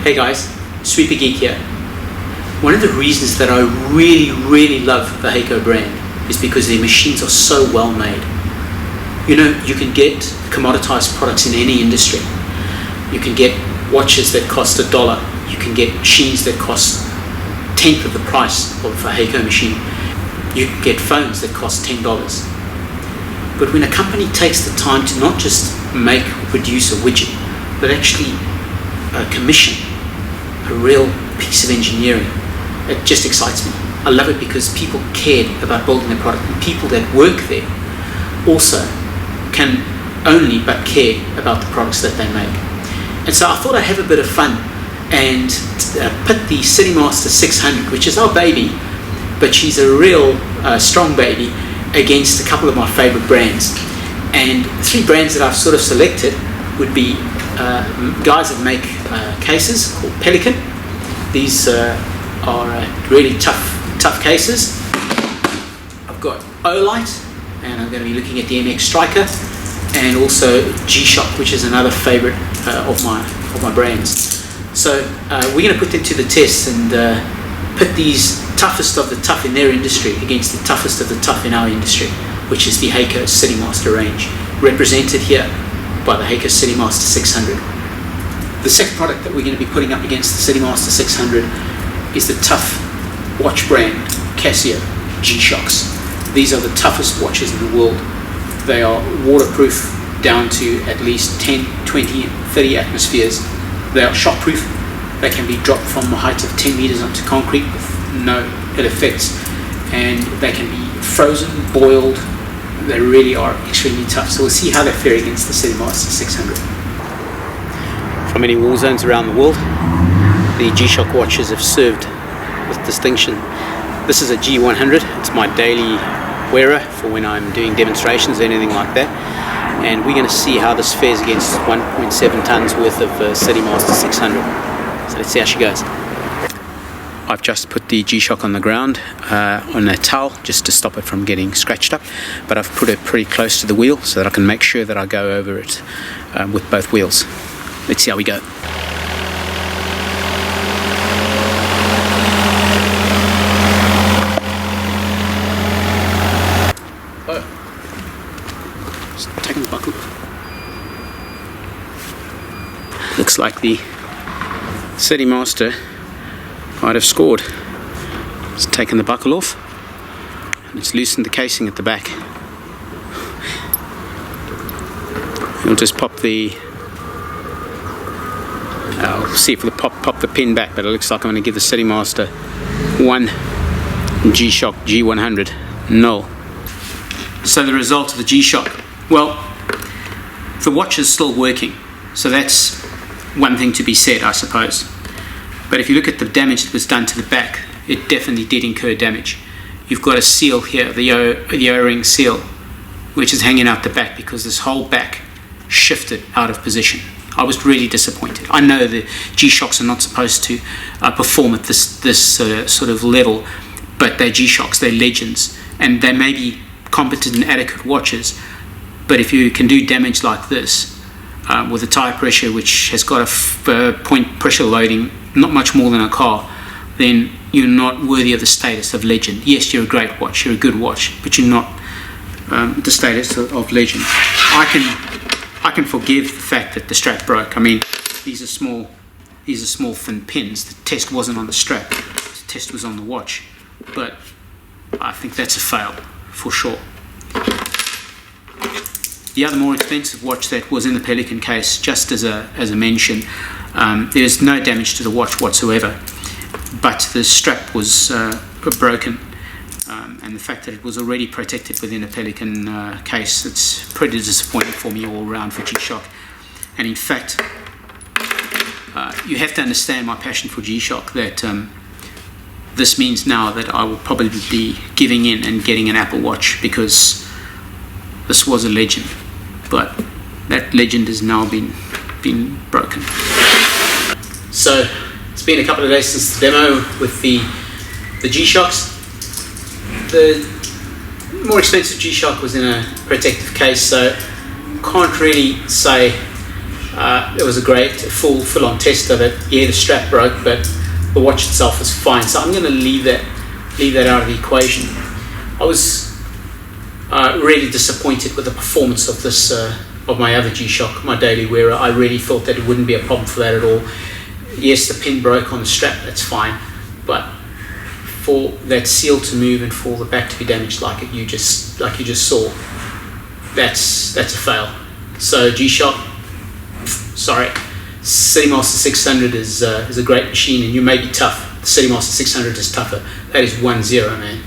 Hey guys, Sweeper Geek here. One of the reasons that I really love the Hako brand is because their machines are so well made. You know, you can get commoditized products in any industry. You can get watches that cost $1. You can get machines that cost 1/10 of the price of a Hako machine. You can get phones that cost $10. But when a company takes the time to not just make or produce a widget, but actually commission a real piece of engineering, it just excites me. I love it because people cared about building the product, and people that work there also can only but care about the products that they make. And so I thought I'd have a bit of fun and put the Citymaster 600, which is our baby, but she's a real strong baby, against a couple of my favorite brands. And three brands that I've sort of selected would be guys that make cases called Pelican. These are really tough cases. I've got Olight, and I'm going to be looking at the MX Striker, and also G-Shock, which is another favorite of my brands. So we're going to put them to the test and put these toughest of the tough in their industry against the toughest of the tough in our industry, which is the Hako Citymaster range, represented here by the Hako Citymaster 600. The second product that we're going to be putting up against the Citymaster 600 is the tough watch brand Casio G-Shocks. These are the toughest watches in the world. They are waterproof down to at least 10, 20, 30 atmospheres. They are shockproof. They can be dropped from a height of 10 meters onto concrete with no ill effects, and they can be frozen, boiled. They really are extremely tough. So we'll see how they fare against the Citymaster 600. From many war zones around the world, the G-Shock watches have served with distinction. This is a G100. It's my daily wearer for when I'm doing demonstrations or anything like that. And we're going to see how this fares against 1.7 tons worth of Citymaster 600. So let's see how she goes. I've just put the G-Shock on the ground on a towel just to stop it from getting scratched up, but I've put it pretty close to the wheel so that I can make sure that I go over it with both wheels. Let's see how we go. Just taking the buckle off. Looks like the Citymaster might have scored. It's taken the buckle off and it's loosened the casing at the back. We'll just pop the I'll see if we'll pop the pin back, but it looks like I'm going to give the Citymaster 1 G-Shock G100 0. So the result of the G-Shock, well, the watch is still working, so that's one thing to be said, I suppose. But if you look at the damage that was done to the back, it definitely did incur damage. You've got a seal here, the O-ring seal, which is hanging out the back because this whole back shifted out of position. I was really disappointed. I know the G-Shocks are not supposed to perform at this sort of level, but they're G-Shocks, they're legends, and they may be competent and adequate watches, but if you can do damage like this, with a tire pressure which has got a point pressure loading not much more than a car, then you're not worthy of the status of legend. Yes, you're a great watch, you're a good watch, but you're not the status of legend. I can forgive the fact that the strap broke. I mean, these are small thin pins. The test wasn't on the strap, the test was on the watch, but I think that's a fail for sure. The other more expensive watch that was in the Pelican case, just as a mention, there's no damage to the watch whatsoever, but the strap was broken, and the fact that it was already protected within a Pelican case, it's pretty disappointing for me all around for G-Shock. And in fact, you have to understand my passion for G-Shock, that this means now that I will probably be giving in and getting an Apple Watch, because this was a legend, but that legend has now been broken. So it's been a couple of days since the demo with the G-Shocks. The more expensive G-Shock was in a protective case, so can't really say It was a great full-on test of it. Yeah, the strap broke, but the watch itself was fine. So I'm going to leave that out of the equation. I was really disappointed with the performance of this of my other G-Shock, my daily wearer. I really thought that it wouldn't be a problem for that at all. Yes, the pin broke on the strap, that's fine, but for that seal to move and for the back to be damaged like you just saw, that's a fail. So G-Shock, sorry. Citymaster 600 is a great machine, and you may be tough. The Citymaster 600 is tougher. That is 1-0, man.